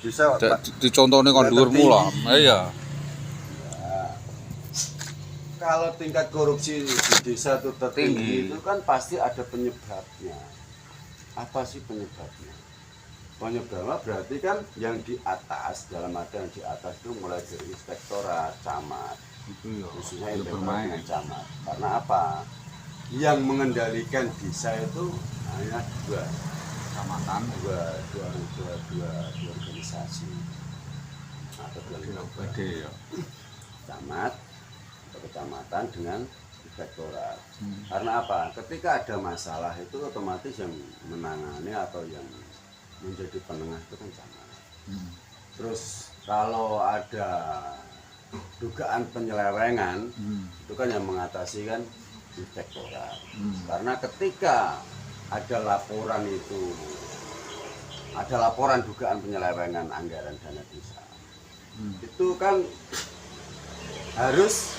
desa dicontohne kon dhuwurmu lah. Iya. Kalau tingkat korupsi di desa itu tertinggi Tinggi. itu kan pasti ada penyebabnya. Apa sih penyebabnya? Penyebabnya berarti kan yang di atas, dalam arti yang di atas itu mulai dari inspektorat, camat, Itu ya. khususnya Ya inspektorat bermain. dengan camat. Karena apa? Yang mengendalikan desa itu hanya dua Kecamatan organisasi atau dua lembaga. gede ya. Camat atau kecamatan dengan inspektorat. Karena apa? Ketika ada masalah itu otomatis yang menangani atau yang menjadi penengah itu kan camat. Terus kalau ada dugaan penyelewengan itu kan yang mengatasi kan inspektorat. Karena ketika ada laporan itu, ada laporan dugaan penyelewengan anggaran dana desa, itu kan harus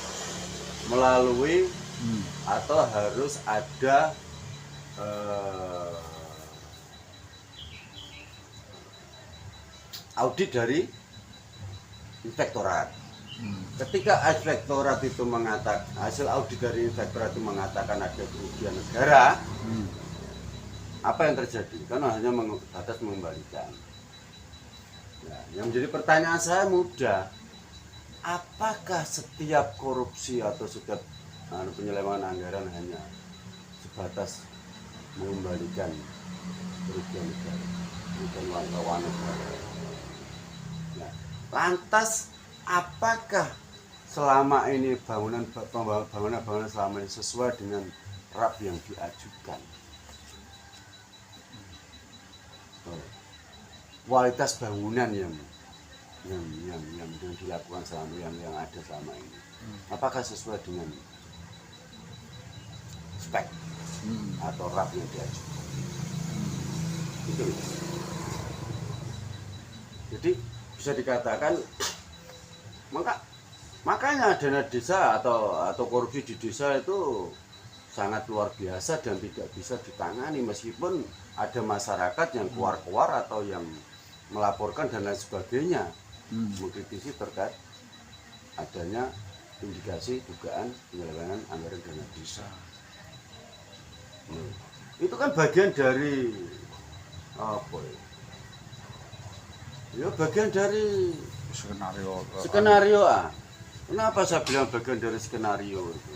melalui atau harus ada audit dari inspektorat. Ketika inspektorat itu mengatakan, hasil audit dari inspektorat itu mengatakan ada kerugian negara, apa yang terjadi? Kan hanya batas mengembalikan. Nah, yang menjadi pertanyaan saya mudah, apakah setiap korupsi atau setiap penyelewengan anggaran hanya sebatas mengembalikan kerugian negara, bukan uang keuangan negara? Nah, lantas apakah selama ini bangunan selama ini sesuai dengan RAP yang diajukan? Kualitas bangunan yang dilakukan selama yang ada selama ini, apakah sesuai dengan spek atau RAP yang diajukan? Itu. Jadi bisa dikatakan makanya dana desa atau korupsi di desa itu sangat luar biasa dan tidak bisa ditangani meskipun ada masyarakat yang keluar-keluar atau yang melaporkan dan lain sebagainya, mengkritisi terkait adanya indikasi dugaan penyelewengan anggaran dana desa. Itu kan bagian dari apa ya? Ya bagian dari skenario. Kenapa saya bilang bagian dari skenario itu?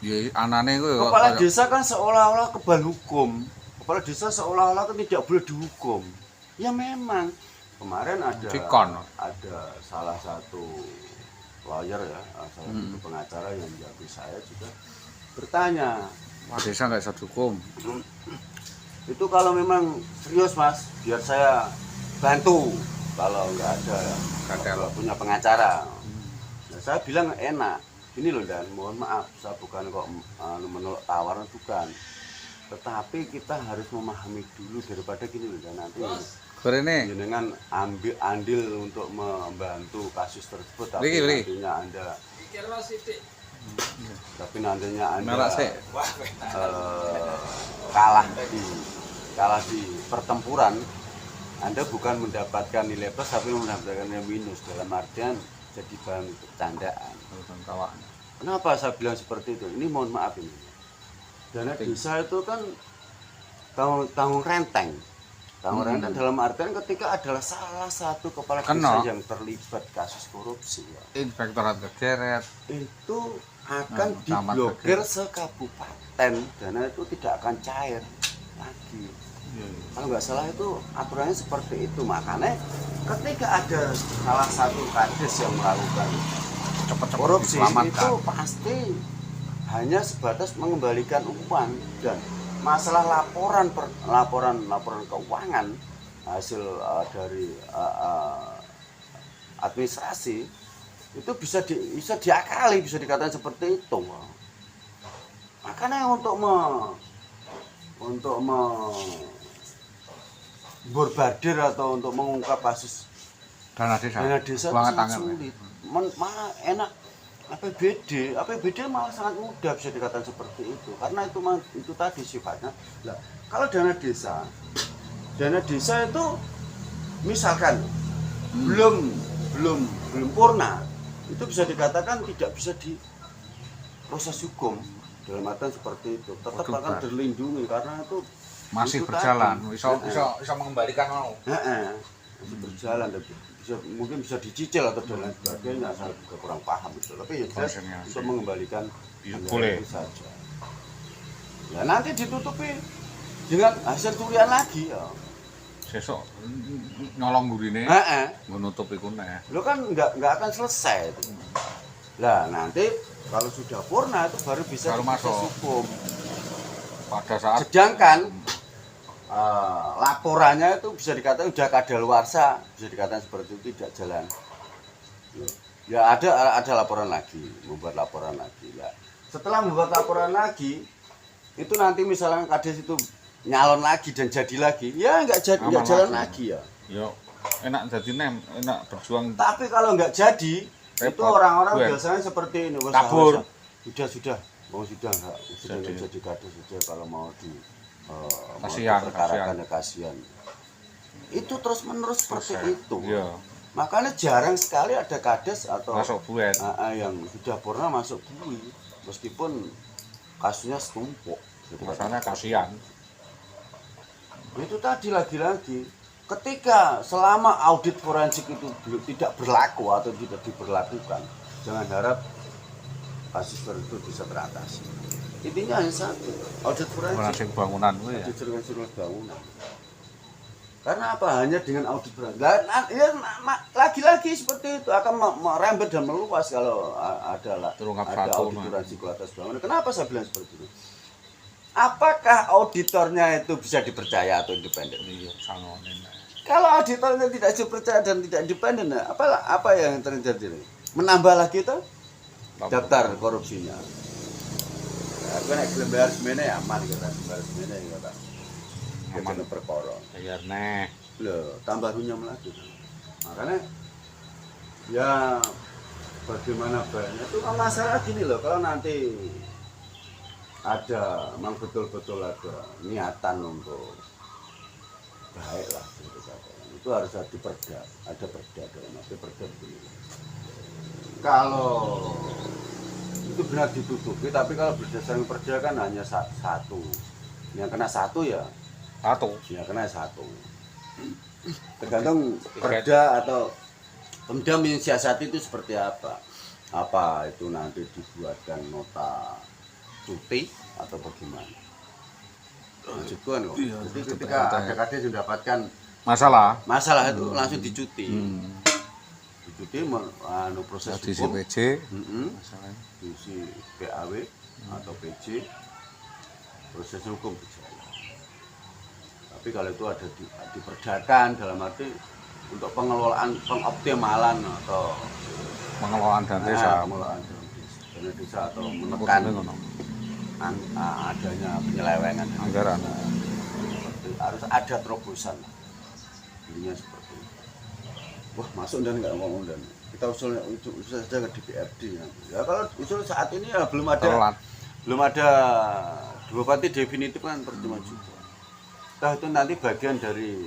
Ya anane kuwi Kepala desa kan seolah-olah kebal hukum. Kepala desa seolah-olah kan tidak boleh dihukum. Ya memang kemarin ada salah satu lawyer ya, salah satu pengacara yang menjawab saya juga bertanya, Pak desa nggak bisa dihukum. itu kalau memang serius mas, biar saya bantu kalau nggak ada kalau punya pengacara. Nah, saya bilang enak, ini loh dan mohon maaf, saya bukan kok menolak tawaran, bukan. Tetapi kita harus memahami dulu daripada gini loh dan nanti dengan ambil andil untuk membantu kasus tersebut, tapi nantinya anda kalah di pertempuran, Anda bukan mendapatkan nilai plus tapi mendapatkan nilai minus, dalam artian jadi bahan untuk candaan. Kenapa saya bilang seperti itu? Ini mohon maaf ini. Dana desa itu kan tanggung renteng. Tanggung renteng dalam artian ketika adalah salah satu kepala desa yang terlibat kasus korupsi, ya, inspektorat kegeret itu akan diblokir sekabupaten, dana itu tidak akan cair lagi. Kalau nggak salah itu aturannya seperti itu. Makanya ketika ada salah satu kades yang melakukan korupsi itu pasti hanya sebatas mengembalikan uang, dan masalah laporan keuangan hasil dari administrasi itu bisa diakali, bisa dikatakan seperti itu. Makanya untuk borbardir atau untuk mengungkap kasus dana desa sangat sulit. Malah enak APBD malah sangat mudah bisa dikatakan seperti itu, karena itu tadi sifatnya. Nah, kalau dana desa itu misalkan belum purna, itu bisa dikatakan tidak bisa diproses hukum dalam artian seperti itu. Tetap Waduh, akan Pak. terlindungi karena itu Masih itu berjalan, tadi. bisa mengembalikan mau. Masih berjalan, mungkin bisa dicicil atau dan lain sebagainya. Saya juga kurang paham itu, tapi ya jelas Konsepnya, untuk mengembalikan Ya, anggaran boleh. itu saja. Ya nanti ditutupi dengan hasil curian lagi ya. Sesuk nyolong gurine, Heeh. menutup iku neh. Lo kan nggak akan selesai itu. Lah nanti kalau sudah purna itu baru bisa Baru diproses masuk. hukum. Pada saat Sedangkan laporannya itu bisa dikatakan sudah kadaluarsa, bisa dikatakan seperti itu, tidak jalan. Ya ada laporan lagi, membuat laporan lagi. Lah, setelah membuat laporan lagi, itu nanti misalnya kades itu nyalon lagi dan jadi lagi, ya nggak Aman jalan lagi. lagi ya. yo enak jadi enak berjuang. Tapi kalau nggak jadi, itu Repot. orang-orang Gue. biasanya seperti ini. Wes, Kabur. Sudah, mau sudah nggak Jadi. jadi kades sudah kalau mau di Kasihan, perkarakan ya kasihan. Itu terus menerus seperti Selesai. itu. Iya, Makanya jarang sekali ada kades atau masuk buet. yang sudah purna masuk bui, meskipun kasusnya setumpuk. Jadi Rasanya kasihan. itu tadi lagi-lagi ketika selama audit forensik itu tidak berlaku atau tidak diberlakukan, jangan harap kasus itu bisa teratasi. Intinya hanya satu, audit forensik, Forensik bangunan kuwi ya. audit forensik bangunan. Karena apa? Hanya dengan audit forensik. Lagi-lagi seperti itu akan merembet dan meluas kalau ada Terungkap ada satu, audit forensik ke atas bangunan. Kenapa saya bilang seperti itu? Apakah auditornya itu bisa dipercaya atau independen? Iya, sangone. Kalau auditornya tidak dipercaya dan tidak independen, apa yang terjadi? Menambah lagi itu daftar korupsinya. Aku nek gelem bayar semene aman kata, bayar semene kata. Aman. Aman perkara. Bayar neh. Loh, tambah runyam lagi. Makanya ya bagaimana banyak itu kan masalah gini loh, kalau nanti ada memang betul-betul ada niatan untuk baik lah gitu katakan. Itu harus ada perda dalam arti perda begini. Kalau itu benar ditutupi, tapi kalau berdasarkan perda kan hanya satu, yang kena satu ya kena satu. Tergantung perda atau pemda mensiasati itu seperti apa itu nanti dibuatkan nota cuti atau bagaimana. Maksudku kan kok. Iya, Jadi tetap ketika ada. ada kades mendapatkan Masalah itu langsung dicuti. Dicuti proses di hukum. CPJ. Mm-mm. Masalahnya. Diisi PAW atau PJ, proses hukum berjalan. Tapi kalau itu ada diperdakan dalam arti untuk pengelolaan pengoptimalan atau Pengelolaan dan desa. pengelolaan dana desa atau menekan adanya penyelewengan Anggaran. harus ada terobosan. Intinya seperti itu. Wah, masuk dan nggak ngomong dan kita usul saja ke DPRD. Ya kalau usul saat ini ya belum ada dua partai definitif kan percuma juga. Nah itu nanti bagian dari